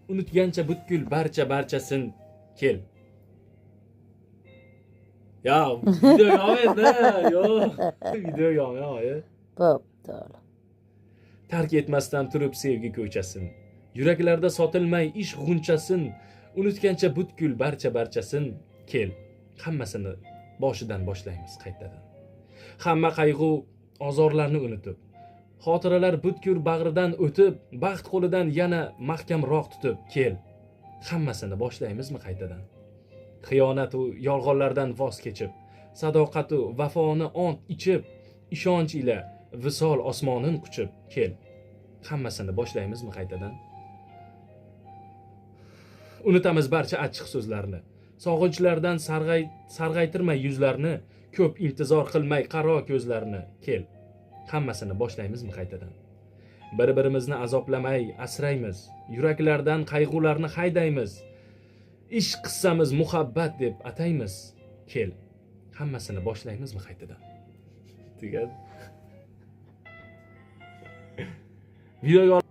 Unutgancha butkul barchasin kel. Ya video yo'q endi, yo'q. Video yo'q. Bo'pti. Tark etmasdan turib sevgi ko'chasin. Yuraklarda sotilmay ish g'unchasin. Unutgancha butkul barchasin kel. Hammasini boshidan boshlaymiz qaytadan. Hamma qayg'u, ozorlarni unutib, xotiralar butkul bag'ridan o'tib, baxt qo'lidan yana mahkamroq tutib kel. Hammasini boshlaymizmi qaytadan? Xiyonat u yolg'onlardan voz kechib, sadoqat u vafoni ont ichib, ishonch ila visol osmonin quchib kel. Hammasini boshlaymizmi qaytadan? Unutamiz barcha achchiq so'zlarni, sog'inchlardan sarg'aytirmay yuzlarni, ko'p intizor qilmay qaro ko'zlarni kel. Hammasini boshlaymizmi qaytadan? Bir-birimizni azoblamay asraymiz, yuraklardan qayg'ularni haydaymiz. Ishq qissamiz muhabbat deb ataymiz. Kel. Hammasini boshlaymizmi qaytadan? Tugadi. Videoga